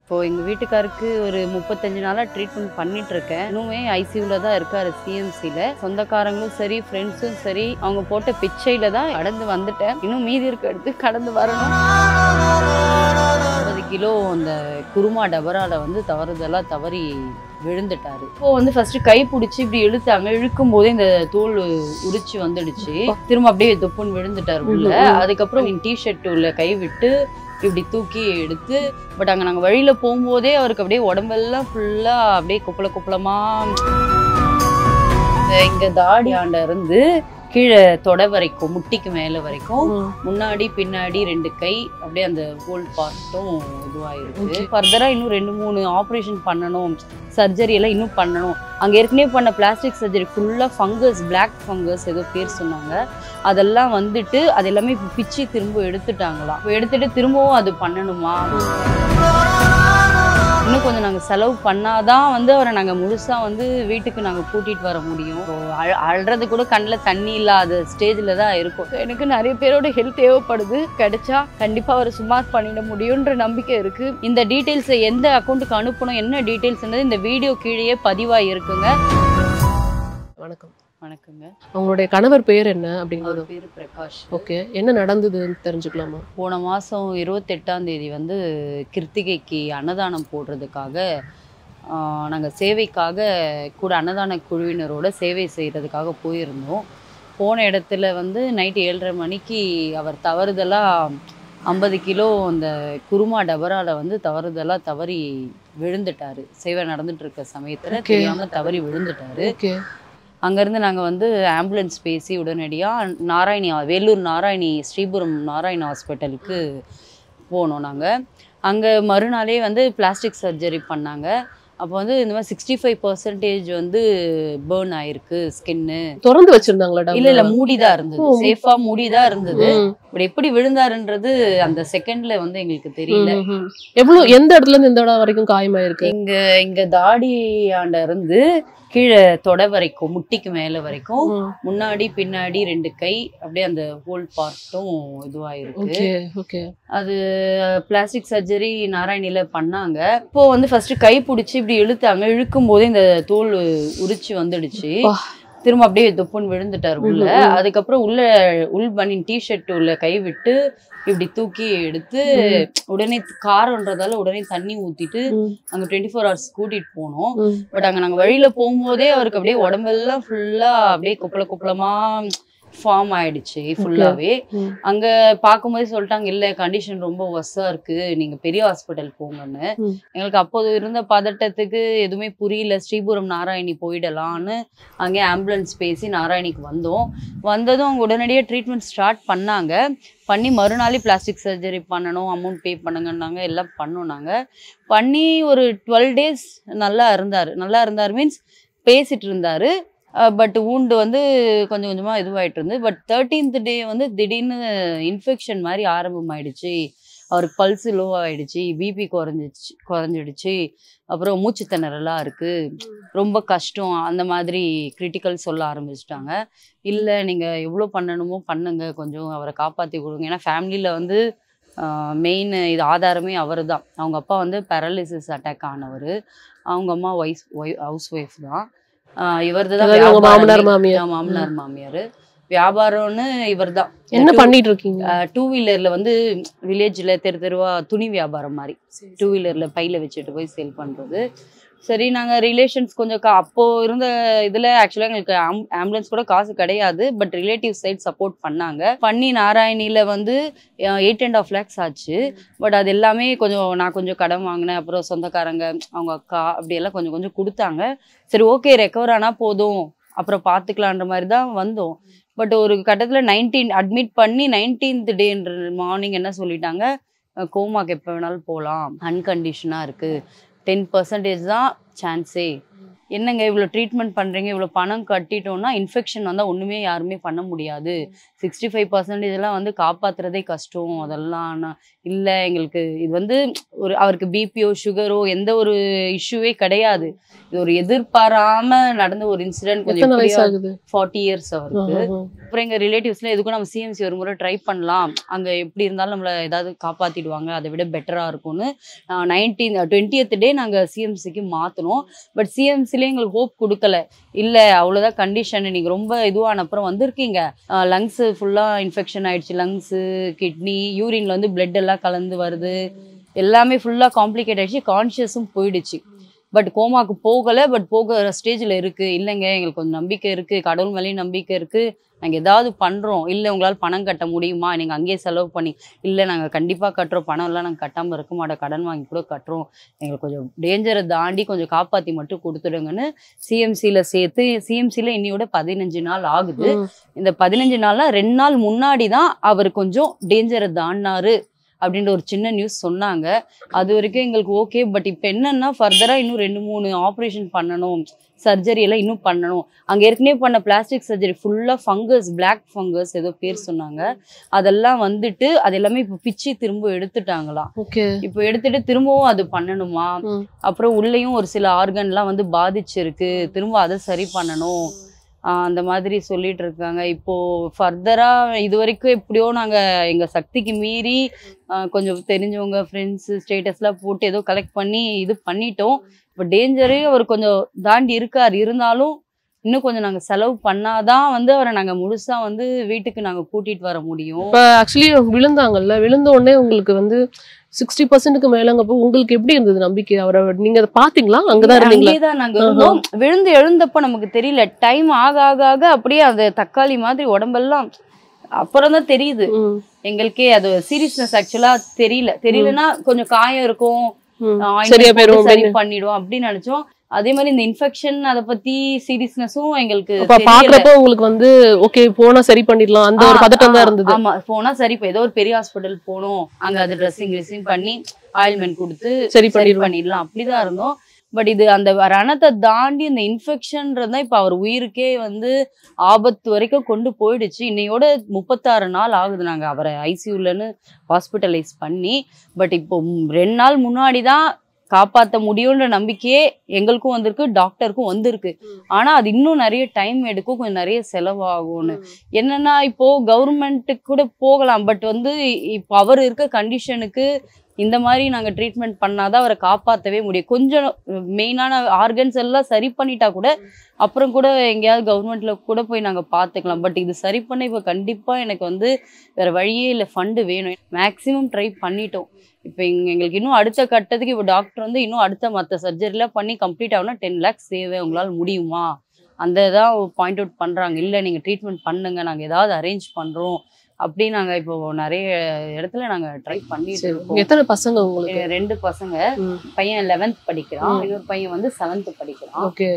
இப்போ எங்க வீட்டுக்காருக்கு ஒரு 35 நாளா ட்ரீட்மெண்ட் பண்ணிட்டு இருக்கேன். இன்னுமே ஐசியூல தான் இருக்காரு சிஎம்சில. சொந்தக்காரங்களும் சரி, ஃப்ரெண்ட்ஸும் சரி, அவங்க போட்ட பிச்சையில தான் கடந்து வந்துட்டேன். இன்னும் மீதி இருக்க எடுத்து கடந்து வரணும். 50 கிலோ அந்த குருமா டபரால தவறுதலா தவறி விழுந்துட்டாரு. இப்போ ஃபர்ஸ்ட் கை பிடிச்சி இப்படி இழுத்தாங்க. இழுக்கும் போதே இந்த தோல் உரிச்சு வந்துடுச்சு. திரும்ப அப்படியே தொப்புன்னு விழுந்துட்டாரு உள்ள. அதுக்கப்புறம் டிஷர்ட் உள்ள கை விட்டு இப்படி தூக்கி எடுத்து பட் அங்கே நாங்கள் வழியில் போகும்போதே அவருக்கு அப்படியே உடம்பெல்லாம் ஃபுல்லாக அப்படியே குப்பலமா இங்கே தாடியாண்ட இருந்து கீழே தொடை வரைக்கும் முட்டிக்கு மேலே வரைக்கும் முன்னாடி பின்னாடி 2 கை அப்படியே அந்த ஹோல் பார்ட்டும் இதுவாயிருக்கு. ஃபர்தராக இன்னும் 2-3 ஆப்ரேஷன் பண்ணணும், சர்ஜரி எல்லாம் இன்னும் பண்ணணும். அங்கே ஏற்கனவே பண்ண பிளாஸ்டிக் சர்ஜரி ஃபுல்லாக ஃபங்கஸ், பிளாக் ஃபங்கஸ் ஏதோ பேர் சொன்னாங்க. அதெல்லாம் அது எல்லாமே இப்போ பிச்சு திரும்ப எடுத்துட்டாங்களாம். இப்போ எடுத்துட்டு திரும்பவும் அது பண்ணணுமா? இன்னும் கொஞ்சம் நாங்கள் செலவு பண்ணாதான் அவரை நாங்கள் முழுசாக வீட்டுக்கு நாங்கள் கூட்டிகிட்டு வர முடியும். அழுறது கூட கண்ணில் தண்ணி இல்லாத ஸ்டேஜில் தான் இருக்கும். எனக்கு நிறைய பேரோட ஹெல்ப் தேவைப்படுது. கிடைச்சா கண்டிப்பாக அவரை சுமார் பண்ணிட முடியுன்ற நம்பிக்கை இருக்குது. இந்த டீட்டெயில்ஸை எந்த அக்கௌண்ட்டுக்கு அனுப்பணும், என்ன டீட்டெயில்ஸ்ன்றது இந்த வீடியோ கீழேயே பதிவாக இருக்குங்க. வணக்கம். வணக்கங்க. உங்களுடைய கணவர் பேர் என்ன அப்படிங்கிறது? பேர் பிரகாஷ். ஓகே, என்ன நடந்ததுன்னு தெரிஞ்சுக்கலாமா? போன மாதம் 28ஆம் தேதி கிருத்திகைக்கு அன்னதானம் போடுறதுக்காக நாங்கள் சேவைக்காக கூட அன்னதான குழுவினரோட சேவை செய்கிறதுக்காக போயிருந்தோம். போன இடத்துல நைட்டு 7:30 மணிக்கு அவர் தவறுதலாக 50 கிலோ அந்த குருமா டபரால தவறுதலாக தவறி விழுந்துட்டாரு. சேவை நடந்துட்டு இருக்க சமயத்தில் தெரியாமல் தவறி விழுந்துட்டாரு. அங்கேருந்து நாங்கள் ஆம்புலன்ஸ் பேசி உடனடியாக வேலூர் நாராயணி ஸ்ரீபுரம் நாராயணி ஹாஸ்பிட்டலுக்கு போனோம். நாங்கள் அங்கே மறுநாளே பிளாஸ்டிக் சர்ஜரி பண்ணாங்க. அப்போ இந்த மாதிரி 65% பேர்ன் ஆயிருக்கு ஸ்கின்னு. திறந்து வச்சிருந்தாங்களா? இல்ல மூடிதான் இருந்தது, சேஃபா மூடிதான் இருந்தது. இப்படி எப்படி விழுந்தாருன்றது அந்த செகண்ட்ல எங்களுக்கு தெரியல. எவ்வளவு, எந்த இடத்துல இருந்து எந்த இடம் வரைக்கும் காயமாயிருக்கு? இங்க தாடியாண்ட இருந்து கீழே தொடை வரைக்கும் முட்டிக்கு மேல வரைக்கும் முன்னாடி பின்னாடி 2 கை அப்படியே அந்த ஹோல் பார்ட்டும் இதுவாயிருக்கு. அது பிளாஸ்டிக் சர்ஜரி நாராயணில பண்ணாங்க. இப்போ ஃபர்ஸ்ட் கை பிடிச்சி இப்படி இழுத்தாங்க. இழுக்கும் போதே இந்த தோல் உரிச்சு வந்துடுச்சு. திரும்ப அப்படியே தொப்புன்னு விழுந்துட்டாரு உள்ள. அதுக்கப்புறம் உள் பனியன் டிஷர்ட் உள்ள கை விட்டு இப்படி தூக்கி எடுத்து உடனே காரன்றதால உடனே தண்ணி ஊத்திட்டு அங்க 24 hours கூட்டிட்டு போனோம். பட் அங்க நாங்க வழியில போகும்போதே அவருக்கு அப்படியே உடம்பெல்லாம் ஃபுல்லா அப்படியே குப்பலமா ஃபார்ம் ஆயிடுச்சு ஃபுல்லாவே. அங்க பார்க்கும்போது சொல்லிட்டாங்க, இல்ல கண்டிஷன் ரொம்ப ஒர்ஸா இருக்கு, நீங்க பெரிய ஹாஸ்பிட்டல் போங்கன்னு. எங்களுக்கு அப்போது இருந்த பதட்டத்துக்கு எதுவுமே புரியல. ஸ்ரீபுரம் நாராயணி போயிடலான்னு அங்கே ஆம்புலன்ஸ் பேசி நாராயணிக்கு வந்ததும் அவங்க உடனடியாக ட்ரீட்மெண்ட் ஸ்டார்ட் பண்ணாங்க. பண்ணி மறுநாளே பிளாஸ்டிக் சர்ஜரி பண்ணணும், அமௌண்ட் பே பண்ணுங்கன்னாங்க. எல்லாம் பண்ணோம். நாங்கள் பண்ணி ஒரு 12 days நல்லா இருந்தார் மீன்ஸ் பேசிட்டு இருந்தாரு. பட் ஊண்டு கொஞ்சம் கொஞ்சமாக இதுவாகிட்டு இருந்து. பட் 13th day திடீர்னு இன்ஃபெக்ஷன் மாதிரி ஆரம்பமாயிடுச்சு. அவருக்கு பல்ஸு லோ ஆகிடுச்சு, பிபி குறைஞ்சிடுச்சு, அப்புறம் மூச்சு திணறலாம் இருக்குது, ரொம்ப கஷ்டம், அந்த மாதிரி கிரிட்டிக்கல் சொல்ல ஆரம்பிச்சிட்டாங்க. இல்லை நீங்கள் எவ்வளோ பண்ணணுமோ பண்ணுங்க, கொஞ்சம் அவரை காப்பாற்றி கொடுங்க. ஏன்னா ஃபேமிலியில் மெயின் இது ஆதாரமே அவர் தான். அவங்க அப்பா பேரலிசிஸ் அட்டாக் ஆனவர், அவங்க அம்மா ஹவுஸ் ஒய்ஃப் தான். இவர்தான் மாமனார் மாமியார். வியாபாரம்னு இவர் தான். என்ன பண்ணிட்டு இருக்கீங்க? 2 வீலர்ல வில்லேஜ்ல தெருவா துணி வியாபாரம் மாதிரி 2 வீலர்ல பையில வச்சுட்டு போய் சேல் பண்றது. சரி, நாங்கள் ரிலேஷன்ஸ் கொஞ்சம் அப்போ இருந்த இதில் ஆக்சுவலாக எங்களுக்கு ஆம்புலன்ஸ் கூட காசு கிடையாது. பட் ரிலேட்டிவ் சைட் சப்போர்ட் பண்ணி நாராயணியில் 8.5 lakhs ஆச்சு. பட் அது எல்லாமே நான் கொஞ்சம் கடன் வாங்கினேன். அப்புறம் சொந்தக்காரங்க, அவங்க அக்கா அப்படியெல்லாம் கொஞ்சம் கொடுத்தாங்க. சரி ஓகே, ரெக்கவர் ஆனால் போதும், அப்புறம் பார்த்துக்கலான்ற மாதிரி தான் வந்தோம். பட் ஒரு கட்டத்தில் அட்மிட் பண்ணி 19th day மார்னிங் என்ன சொல்லிட்டாங்க, கோமாக்கு எப்போ வேணாலும் போகலாம், அன்கண்டிஷனாக இருக்குது, 10% தான் சான்ஸே. என்னங்க இவ்வளோ ட்ரீட்மெண்ட் பண்ணுறீங்க, இவ்வளோ பணம் கட்டிட்டோம்னா இன்ஃபெக்ஷன் வந்தால் ஒன்றுமே யாருமே பண்ண முடியாது, 65% வந்து காப்பாற்றுறதே கஷ்டம், அதெல்லாம் ஆனால் இல்லை எங்களுக்கு இது வந்து ஒரு அவருக்கு பிபிஓ சுகரோ எந்த ஒரு இஷ்யூவே கிடையாது, இது ஒரு எதிர்பாராம நடந்த ஒரு இன்சிடென்ட். எத்தனை வயசு ஆகுது? 40 இயர்ஸ் அவருக்கு. அப்புறம் எங்கள் ரிலேட்டிவ்ஸ்ல எதுக்கும் நம்ம சிஎம்சி ஒரு முறை ட்ரை பண்ணலாம், அங்கே எப்படி இருந்தாலும் நம்மளை ஏதாவது காப்பாற்றிடுவாங்க, அதை விட பெட்டராக இருக்கும்னு 20th டே நாங்கள் சிஎம்சிக்கு மாற்றினோம். பட் சிஎம்சிலே எங்களுக்கு ஹோப் கொடுக்கல, இல்லை அவ்வளோதான் கண்டிஷன், நீங்கள் ரொம்ப இதுவான அப்புறம் வந்திருக்கீங்க, லங்ஸு ஃபுல்லாக இன்ஃபெக்ஷன் ஆயிடுச்சு, லங்ஸு கிட்னி யூரின்ல வந்து பிளட் எல்லாம் கலந்து வருது, எல்லாமே ஃபுல்லாக காம்ப்ளிகேட் ஆயிடுச்சு, கான்ஷியஸும் போயிடுச்சு. பட் கோமாக்கு போகலை, பட் போகிற ஸ்டேஜில் இருக்குது. இல்லைங்க எங்களுக்கு கொஞ்சம் நம்பிக்கை இருக்குது, கடவுள் மேலேயும் நம்பிக்கை இருக்குது, நாங்கள் ஏதாவது பண்ணுறோம், இல்லை உங்களால் பணம் கட்ட முடியுமா, நீங்கள் அங்கேயே செலவு பண்ணி, இல்லை நாங்கள் கண்டிப்பாக கட்டுறோம், பணம் எல்லாம் நாங்கள் கட்டாமல் இருக்க மாட்டோம், கடன் வாங்கி கூட கட்டுறோம், எங்களுக்கு கொஞ்சம் டேஞ்சரை தாண்டி கொஞ்சம் காப்பாற்றி மட்டும் கொடுத்துடுங்கன்னு சிஎம்சியில் சேர்த்து, சிஎம்சியில் இன்னையோட 15 நாள் ஆகுது. இந்த 15 நாளில் 2 நாள் முன்னாடி தான் அவர் கொஞ்சம் டேஞ்சரை தாண்டினாரு அப்படின்ற ஒரு சின்ன நியூஸ் சொன்னாங்க. அது வரைக்கும் எங்களுக்கு ஓகே. பட் இப்போ என்னன்னா ஃபர்தராக இன்னும் 2-3 ஆப்ரேஷன் பண்ணணும், சர்ஜரி எல்லாம் இன்னும் பண்ணணும். அங்கே ஏற்கனவே பண்ண பிளாஸ்டிக் சர்ஜரி ஃபுல்லாக ஃபங்கஸ், பிளாக் ஃபங்கஸ் ஏதோ பேர் சொன்னாங்க, அதெல்லாம் வந்துட்டு அது எல்லாமே இப்போ பிச்சு திரும்ப எடுத்துட்டாங்களாம். இப்போ எடுத்துட்டு திரும்பவும் அது பண்ணணுமா, அப்புறம் உள்ளேயும் ஒரு சில ஆர்கன்லாம் வந்து பாதிச்சிருக்கு, திரும்ப அதை சரி பண்ணணும், அந்த மாதிரி சொல்லிட்டு இருக்காங்க. இப்போ ஃபர்தரா இது வரைக்கும் எப்படியோ நாங்க எங்க சக்திக்கு மீறி கொஞ்சம் தெரிஞ்சவங்க ஃப்ரெண்ட்ஸ் ஸ்டேட்டஸ்லாம் போட்டு ஏதோ கலெக்ட் பண்ணி இது பண்ணிட்டோம். இப்போ டேஞ்சரே அவர் கொஞ்சம் தாண்டி இருக்கார், இருந்தாலும் இன்னும் கொஞ்சம் நாங்க செலவு பண்ணாதான் வந்து அவரை நாங்க முழுசா வந்து வீட்டுக்கு நாங்க கூட்டிட்டு வர முடியும். இப்போ ஆக்சுவலி விழுந்தாங்கல்ல, விழுந்த உடனே உங்களுக்கு வந்து 60%க்கு மேலங்கப்போ உங்களுக்கு எப்படி இருந்தது நம்பிக்கை? அவரை நீங்க அதை பாத்தீங்களா? அங்கதான் இருந்தீங்களா? அங்கேதான் நாங்க இருந்தோம். விழுந்து எழுந்தப்ப நமக்கு தெரியல, டைம் ஆக ஆக ஆக அப்படியே அந்த தக்காளி மாதிரி உடம்பெல்லாம் அப்புறம் தான் தெரியுது எங்களுக்கே, அது சீரியஸ்னஸ் ஆக்சுவலா தெரியலன்னா கொஞ்சம் காயம் இருக்கும், சரி பண்ணிடுவோம் அப்படின்னு நினைச்சோம். அதே மாதிரி இந்த இன்ஃபெக்ஷன் அத பத்தி சீரியஸ்னஸும் எங்களுக்கு பாக்குறப்போ உங்களுக்கு வந்து ஓகே போனா சரி பண்ணிடலாம் அந்த ஒரு பதட்டம் தான் இருந்தது. ஆமா, போனா சரி, ஏதோ ஒரு பெரிய ஹாஸ்பிட்டல் போனோம், அங்க அது ட்ரெஸ்ஸிங் பண்ணி ஆயில்மெண்ட் கொடுத்து சரி பண்ணிடலாம் அப்படிதான் இருந்தோம். பட் இது அந்த ரணத்தை தாண்டி இந்த இன்ஃபெக்ஷன்ன்றதா இப்ப அவர் உயிருக்கே வந்து ஆபத்து வரைக்கும் கொண்டு போயிடுச்சு. இன்னையோட 36 நாள் ஆகுது நாங்க அவரை ஐசியூலன்னு ஹாஸ்பிட்டலைஸ் பண்ணி. பட் இப்போ 2 நாள் முன்னாடிதான் காப்பாற்ற முடியும்ன்ற நம்பிக்கையே எங்களுக்கும் வந்திருக்கு, டாக்டருக்கும் வந்திருக்கு. ஆனா அது இன்னும் நிறைய டைம் எடுக்கும், கொஞ்சம் நிறைய செலவாகும்னு. என்னன்னா இப்போ கவர்மெண்ட்டுக்கு கூட போகலாம், பட் வந்து இப்போ அவர் இருக்க கண்டிஷனுக்கு இந்த மாதிரி நாங்க ட்ரீட்மெண்ட் பண்ணாதான் அவரை காப்பாற்றவே முடியும். கொஞ்சம் மெயினான ஆர்கன்ஸ் எல்லாம் சரி பண்ணிட்டா கூட அப்புறம் கூட எங்கேயாவது கவர்மெண்ட்ல கூட போய் நாங்க பார்த்துக்கலாம். பட் இது சரி பண்ண இப்போ கண்டிப்பா எனக்கு வந்து வேற வழியே இல்லை, ஃபண்டு வேணும். மேக்சிமம் ட்ரை பண்ணிட்டோம். இப்போ எங்களுக்கு இன்னும் அடுத்த கட்டத்துக்கு இப்போ டாக்டர் வந்து இன்னும் அடுத்த மற்ற சர்ஜரிலாம் பண்ணி கம்ப்ளீட் ஆகுனா 10 lakhs தேவை, உங்களால் முடியுமா அந்த தான் பாயிண்ட் அவுட் பண்றாங்க. இல்லை நீங்க ட்ரீட்மெண்ட் பண்ணுங்க, நாங்க ஏதாவது அரேஞ்ச் பண்றோம் அப்படி நாங்க இப்போ நிறைய இடத்துல நாங்க ட்ரை பண்ணிட்டு இருக்கோம். எத்தனை பசங்க உங்களுக்கு? 2 பசங்க. பையன் 11th படிக்கிறான், இன்னொரு பையன் வந்து 7th படிக்கிறான். ஓகே.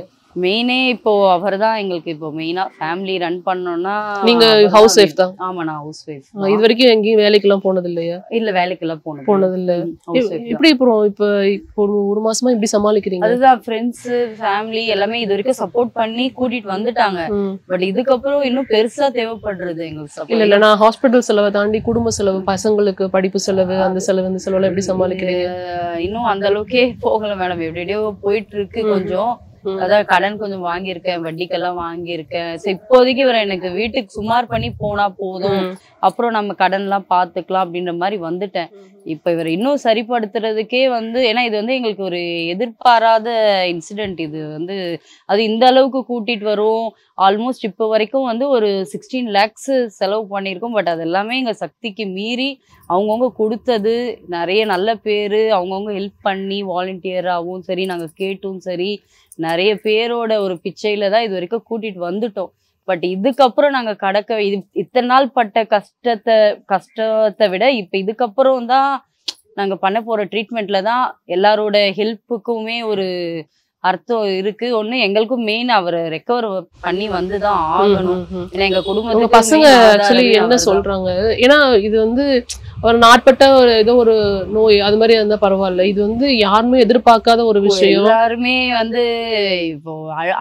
மெயினே இப்போ அவர் தான் எங்களுக்கு இப்போ மெயினா ஃபேமிலி ரன் பண்ணோம்னா. நீங்க ஹவுஸ் ஒய்ஃப் தான்? ஆமா, நான் ஹவுஸ் ஒய்ஃப். இது வரைக்கும் எங்கேயும் வேலைக்கெல்லாம் போனது இல்லையா? இல்ல, வேலைக்கெல்லாம் போனது இல்ல. எப்படி இப்போ ஒரு மாசமா இப்படி சமாளிக்கிறீங்க? அதுதான் ஃப்ரெண்ட்ஸ் ஃபேமிலி எல்லாமே இது வரைக்கும் சப்போர்ட் பண்ணி கூட்டிட்டு வந்துட்டாங்க. பட் இதுக்கப்புறம் இன்னும் பெருசா தேவைப்படுறது எங்களுக்கு. இல்ல நான் ஹாஸ்பிட்டல் செலவை தாண்டி குடும்ப செலவு, பசங்களுக்கு படிப்பு செலவு, அந்த செலவு இந்த செலவு எப்படி சமாளிக்கிறீங்க? இன்னும் அந்த அளவுக்கே போகல மேடம், எப்படியோ போயிட்டு இருக்கு. கொஞ்சம் அதான் கடன் கொஞ்சம் வாங்கியிருக்கேன், வட்டிக்கெல்லாம் வாங்கியிருக்கேன். இப்போதைக்கு இவரை எனக்கு வீட்டுக்கு சுமார் பண்ணி போனா போதும், அப்புறம் நம்ம கடன் எல்லாம் பாத்துக்கலாம் அப்படின்ற மாதிரி வந்துட்டேன். இப்ப இவரை இன்னும் சரிப்படுத்துறதுக்கே வந்து, ஏன்னா இது வந்து எங்களுக்கு ஒரு எதிர்பாராத இன்சிடென்ட். இது வந்து அது இந்த அளவுக்கு கூட்டிட்டு வரும். ஆல்மோஸ்ட் இப்போ வரைக்கும் வந்து ஒரு 16 lakhs செலவு பண்ணியிருக்கோம். பட் அது எல்லாமே எங்க சக்திக்கு மீறி அவங்கவுங்க கொடுத்தது. நிறைய நல்ல பேரு அவங்கவுங்க ஹெல்ப் பண்ணி வாலண்டியராகவும் சரி, நாங்க கேட்டும் சரி, நிறைய பேரோட ஒரு பிச்சையில தான் இது வரைக்கும் கூட்டிட்டு வந்துட்டோம். பட் இதுக்கப்புறம் நாங்க இத்தனை நாள் பட்ட கஷ்டத்தை விட இப்ப இதுக்கப்புறம் தான் நாங்க பண்ண போற ட்ரீட்மெண்ட்ல தான் எல்லாரோட ஹெல்ப்புக்குமே ஒரு அர்த்தம் இருக்கு. ஒண்ணு எங்களுக்கும் மெயின் அவரை ரெக்கவர் பண்ணி வந்துதான் ஆகணும். ஏன்னா எங்க குடும்பத்துக்கு பசங்க ஆக்சுவலி என்ன சொல்றாங்க, ஏன்னா இது வந்து ஒரு நாட்பட்ட ஒரு ஏதோ ஒரு நோய் அது மாதிரி இருந்தா பரவாயில்ல, இது வந்து யாருமே எதிர்பார்க்காத ஒரு விஷயம். எல்லாருமே வந்து இப்போ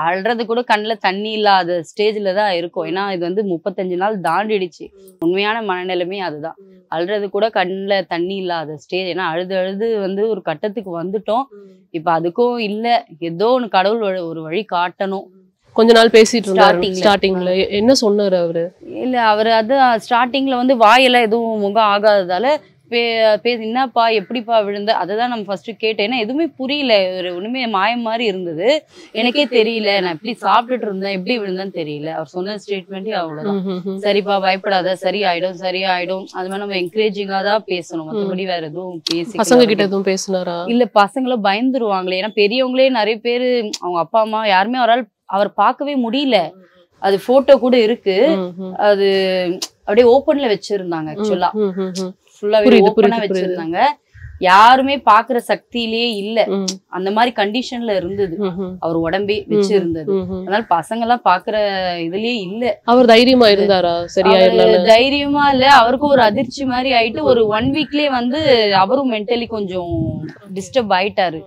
அழுறது கூட கண்ணுல தண்ணி இல்லாத ஸ்டேஜ்ல தான் இருக்கும். ஏன்னா இது வந்து 35 நாள் தாண்டிடுச்சு. உண்மையான மனநிலைமை அதுதான். அழுறது கூட கண்ணுல தண்ணி இல்லாத ஸ்டேஜ். ஏன்னா அழுது அழுது வந்து ஒரு கட்டத்துக்கு வந்துட்டோம். இப்ப அதுக்கும் இல்ல, ஏதோ ஒண்ணு கடவுள் ஒரு வழி காட்டணும். கொஞ்ச நாள் பேசிட்டு இருந்தாரு ஸ்டார்டிங்ல. என்ன சொன்னாரு அவரு? இல்ல அவரு அது ஸ்டார்டிங்ல வந்து வாயெல்லாம் எதுவும் முகம் ஆகாததால என்னப்பா எப்படிப்பா விழுந்த அதுதான் நம்ம ஃபர்ஸ்ட் கேட்டேன். ஏன்னா எதுவுமே புரியல, ஒரு ஒண்ணுமே மாயம் மாதிரி இருந்தது. எனக்கே தெரியல, நான் எப்படி சாப்பிட்டுட்டு இருந்தேன், எப்படி விழுந்தேன்னு தெரியல. அவர் சொன்ன ஸ்டேட்மெண்ட்டே அவ்வளவுதான். சரிப்பா பயப்படாத, சரியாயிடும் சரியாயிடும். அது மாதிரி நம்ம என்கரேஜிங்கா தான் பேசணும், மற்றபடி வேற எதுவும் பேசி. பசங்க கிட்ட எதுவும் பேசினாரா? இல்ல, பசங்களும் பயந்துருவாங்களே. ஏன்னா பெரியவங்களே நிறைய பேரு அவங்க அப்பா அம்மா யாருமே அவர் பார்க்கவே முடியல. அது போட்டோ கூட இருக்கு. அது அப்படியே ஓப்பன்ல வச்சிருந்தாங்க. ஆக்சுவலா ஃபுல்லாவே ஓப்பனா வச்சிருந்தாங்க. யாருமே பாக்குற சக்தியிலேயே இல்ல, அந்த மாதிரி கண்டிஷன்ல இருந்தது அவர் உடம்பே வச்சிருந்தது. அதனால பசங்க எல்லாம் பாக்குற இதுலயே இல்ல. அவர் தைரியமா இருந்தாரா? சரியா தைரியமா இல்ல, அவருக்கும் ஒரு அதிர்ச்சி மாதிரி ஆயிட்டு ஒரு 1 வீக்லயே வந்து அவரும் மென்டலி கொஞ்சம் டிஸ்டர்ப் ஆயிட்டாரு.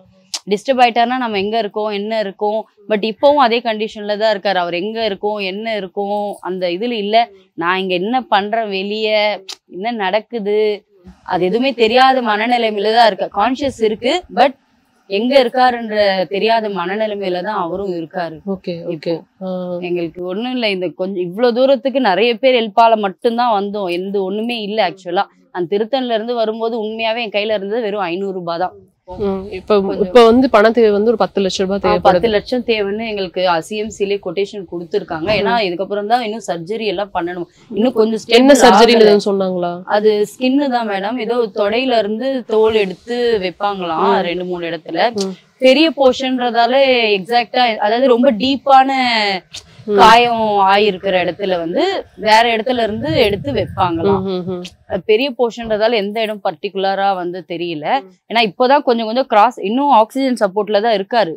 டிஸ்டர்ப் ஆயிட்டாருன்னா நம்ம எங்க இருக்கோம் என்ன இருக்கோம், பட் இப்பவும் அதே கண்டிஷன்ல தான் இருக்காரு. அவர் எங்க இருக்கோம் என்ன இருக்கோம் அந்த இதுல இல்ல. நான் இங்க என்ன பண்றேன், வெளிய என்ன நடக்குது, அது எதுவுமே தெரியாத மனநிலைமையில தான் இருக்க. கான்சியஸ் இருக்கு, பட் எங்க இருக்காருன்ற தெரியாத மனநிலைமையில தான் அவரும் இருக்காரு. எங்களுக்கு ஒண்ணும் இல்ல, இந்த கொஞ்சம் இவ்வளவு தூரத்துக்கு நிறைய பேர் ஹெல்ப்பால மட்டும்தான் வந்தோம். எந்த ஒண்ணுமே இல்ல. ஆக்சுவலா அந்த திருத்தன்ல இருந்து வரும்போது உண்மையாவே என் கையில இருந்தது வெறும் 500 ரூபாய் தான். இப்ப வந்து பண தேவை வந்து ஒரு 10 லட்சம் ரூபாய் தேவை. 10 லட்சம் தேவைன்னு எங்களுக்கு சிஎம்சிலே கொட்டேஷன் கொடுத்துருக்காங்க. ஏன்னா இதுக்கப்புறம் தான் இன்னும் சர்ஜரி எல்லாம் பண்ணணும். இன்னும் கொஞ்சம் என்ன சர்ஜரி சொன்னாங்களா? அது ஸ்கின்னு தான் மேடம். ஏதோ தொடையில இருந்து தோல் எடுத்து வைப்பாங்களாம் 2-3 இடத்துல. பெரிய போர்ஷன்றதால எக்ஸாக்டா, அதாவது ரொம்ப டீப்பான காயம் ஆயிருக்கிற இடத்துல வந்து வேற இடத்துல இருந்து எடுத்து வைப்பாங்களாம். பெரிய போர்ஷன்றதால எந்த இடம் பர்டிகுலரா வந்து தெரியல. ஏன்னா இப்போதான் கொஞ்சம் கொஞ்சம் கிராஸ், இன்னும் ஆக்சிஜன் சப்போர்ட்ல தான் இருக்காரு.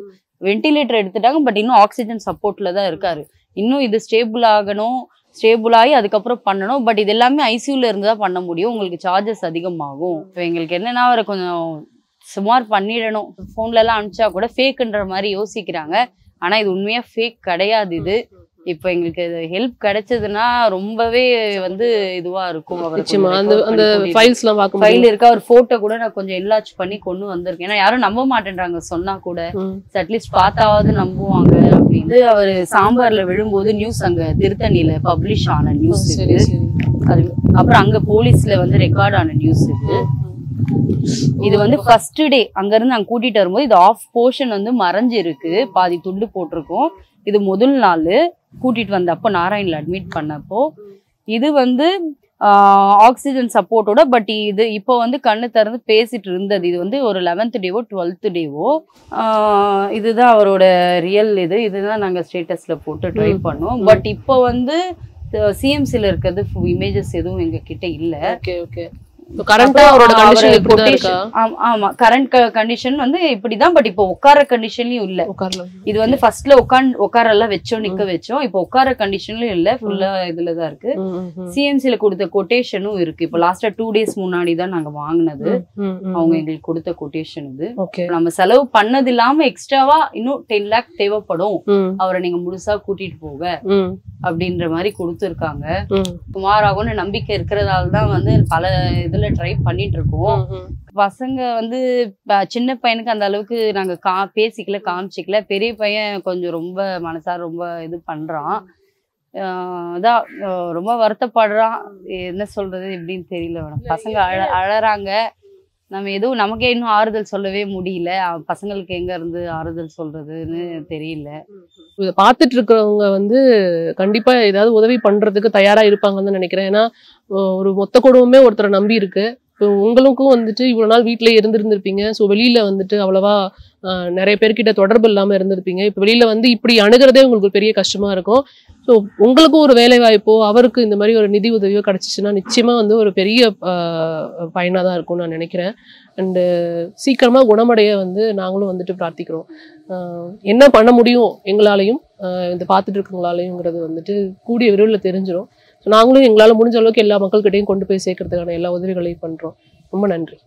வென்டிலேட்டர் எடுத்துட்டாங்க, பட் இன்னும் ஆக்சிஜன் சப்போர்ட்ல தான் இருக்காரு. இன்னும் இது ஸ்டேபிள் ஆகணும், ஸ்டேபிள் ஆகி அதுக்கப்புறம் பண்ணணும். பட் இது எல்லாமே ஐசியூல இருந்து தான் பண்ண முடியும். உங்களுக்கு சார்ஜஸ் அதிகமாகும். இப்போ எங்களுக்கு என்னன்னா அவரை கொஞ்சம் சுமார் பண்ணிடணும். போன்ல எல்லாம் அனுப்பிச்சா கூட ஃபேக்குன்ற மாதிரி யோசிக்கிறாங்க. ஆனா இது உண்மையா ஃபேக் கிடையாது. இது இப்ப எங்களுக்கு ஹெல்ப் கிடைச்சதுன்னா ரொம்பவே வந்து இதுவா இருக்கும். ஃபைல் இருக்கா, ஒரு போட்டோ கூட நான் கொஞ்சம் என்லார்ஜ் பண்ணி கொண்டு வந்திருக்கேன். ஏன்னா யாரும் நம்ப மாட்டேன்றாங்க சொன்னா கூட. அட்லீஸ்ட் பார்த்தாவது நம்புவாங்க அப்படின்னு. அவரு சாம்பார்ல விழும்போது நியூஸ் அங்க திருத்தணியில பப்ளிஷ் ஆன நியூஸ் இது. அது அப்புறம் அங்க போலீஸ்ல வந்து ரெக்கார்ட் ஆன நியூஸ் இது. இது வந்து ஃபர்ஸ்ட் டே அங்க இருந்து நாங்க கூட்டிட்டு வரும்போது இது ஆஃப் போர்ஷன் வந்து மறைஞ்சு இருக்கு, பாதி துண்டு போட்டிருக்கோம். இது முதல் நாள் கூட்டிட்டு வந்தப்போ நாராயணில் அட்மிட் பண்ணப்போ இது வந்து ஆக்சிஜன் சப்போர்ட்டோட. பட் இது இப்போ வந்து கண்ணு திறந்து பேசிட்டு இருந்தது. இது வந்து ஒரு 11th டேவோ 12th டேவோ. இதுதான் அவரோட ரியல் இதுதான் நாங்க ஸ்டேட்டஸ்ல போட்டு ட்ரை பண்ணோம். பட் இப்போ வந்து சிஎம்சில இருக்கிறது இமேஜஸ் எதுவும் எங்க கிட்ட இல்ல. ஆமா, கரண்ட் கண்டிஷன் வந்து இப்படிதான். பட் இப்போ உட்கார கண்டிஷன்லயும் இல்ல. இது வந்து ஃபர்ஸ்ட்ல உட்கார எல்லாம் வச்சோம், நிக்க வச்சோம். இப்போ உட்கார கண்டிஷன்லயும் இல்ல, ஃபுல்லா இதுலதான் இருக்கு. சிஎம்சில கொடுத்த கொட்டேஷனும் இருக்கு. இப்போ லாஸ்டா 2 டேஸ் முன்னாடி தான் நாங்க வாங்கினது. அவங்க எங்களுக்கு கொடுத்த கொட்டேஷன் இது. நம்ம செலவு பண்ணது இல்லாம எக்ஸ்ட்ராவா இன்னும் 10 lakh தேவைப்படும் அவரை நீங்க முழுசா கூட்டிட்டு போக அப்படின்ற மாதிரி கொடுத்துருக்காங்க. சுமாராகும்னு நம்பிக்கை இருக்கிறதால தான் வந்து பல இதுல ட்ரை பண்ணிட்டு இருக்கோம். பசங்க வந்து சின்ன பையனுக்கு அந்த அளவுக்கு நாங்க பேசிக்கல, காமிச்சிக்கல. பெரிய பையன் கொஞ்சம் ரொம்ப மனசார ரொம்ப இது பண்றான். அதான் ரொம்ப வருத்தப்படுறான். என்ன சொல்றது எப்படின்னு தெரியல மேடம். பசங்க அழறாங்க. நம்ம எதுவும் நமக்கே இன்னும் ஆறுதல் சொல்லவே முடியல. பசங்களுக்கு எங்க இருந்து ஆறுதல் சொல்றதுன்னு தெரியல. இதை பார்த்துட்டு இருக்கிறவங்க வந்து கண்டிப்பா ஏதாவது உதவி பண்றதுக்கு தயாரா இருப்பாங்கன்னு நினைக்கிறேன். ஏன்னா ஒரு மொத்த குடும்பமே ஒருத்தரை நம்பி இருக்கு. இப்போ உங்களுக்கும் வந்துட்டு இவ்வளவு நாள் வீட்டிலே இருந்திருந்திருப்பீங்க. ஸோ வெளியில வந்துட்டு அவ்வளவா நிறைய பேர்கிட்ட தொடர்பு இல்லாம இருந்திருப்பீங்க. இப்போ வெளியில வந்து இப்படி அணுகிறதே உங்களுக்கு ஒரு பெரிய கஷ்டமா இருக்கும். ஸோ உங்களுக்கும் ஒரு வேலை வாய்ப்போ அவருக்கு இந்த மாதிரி ஒரு நிதி உதவியோ கிடைச்சிச்சுன்னா நிச்சயமா வந்து ஒரு பெரிய பயனா தான் இருக்கும்னு நான் நினைக்கிறேன். அண்டு சீக்கிரமா குணமடைய வந்து நாங்களும் வந்துட்டு பிரார்த்திக்கிறோம். என்ன பண்ண முடியும் எங்களாலையும் இதை பார்த்துட்டு இருக்கவங்களாலையுங்கிறது வந்துட்டு கூடிய விரைவில் தெரிஞ்சிடும். ஸோ நாங்களும் எங்களால் முடிஞ்ச அளவுக்கு எல்லா மக்கள்கிட்டையும் கொண்டு போய் சேர்க்கறதுக்கான எல்லா உதவிகளையும் பண்றோம். ரொம்ப நன்றி.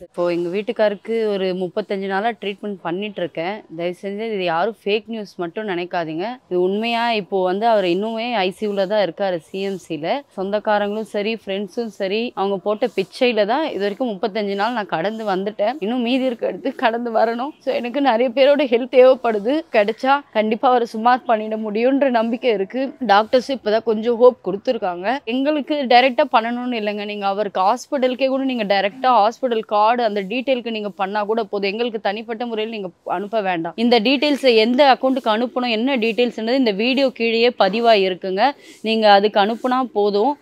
இப்போ எங்க வீட்டுக்காருக்கு ஒரு 35 நாளா ட்ரீட்மெண்ட் பண்ணிட்டு இருக்கேன். தயவு செஞ்சு இது யாரும் ஃபேக் நியூஸ் மட்டும் நினைக்காதீங்க. இது உண்மையா இப்போ வந்து அவர் இன்னுமே ஐசியூல தான் இருக்காரு, சிஎம்சியில். சொந்தக்காரங்களும் சரி, ஃப்ரெண்ட்ஸும் சரி, அவங்க போட்ட பிச்சையில தான் இது வரைக்கும் 35 நாள் நான் கடந்து வந்துட்டேன். இன்னும் மீதி இருக்க எடுத்து கடந்து வரணும். ஸோ எனக்கு நிறைய பேரோட ஹெல்ப் தேவைப்படுது. கிடைச்சா கண்டிப்பா அவரை சுமார் பண்ணிட முடியுன்ற நம்பிக்கை இருக்கு. டாக்டர்ஸும் இப்போதான் கொஞ்சம் ஹோப் கொடுத்துருக்காங்க. எங்களுக்கு டைரெக்டாக பண்ணணும்னு இல்லைங்க, நீங்க அவருக்கு ஹாஸ்பிட்டலுக்கே கூட நீங்க டைரெக்டாக ஹாஸ்பிட்டல் கார்டு அந்த டீட்டெயிலுக்கு நீங்க பண்ணா கூட போதும். எங்களுக்கு தனிப்பட்ட முறையில் நீங்க அனுப்ப வேண்டாம். இந்த டீட்டெயில்ஸ் எந்த அக்கௌண்ட்டுக்கு அனுப்பணும், என்ன டீட்டெயில்ஸ்ன்றது இந்த வீடியோ கீழே பதிவாக இருக்குங்க. நீங்க அதுக்கு அனுப்புனா போதும்.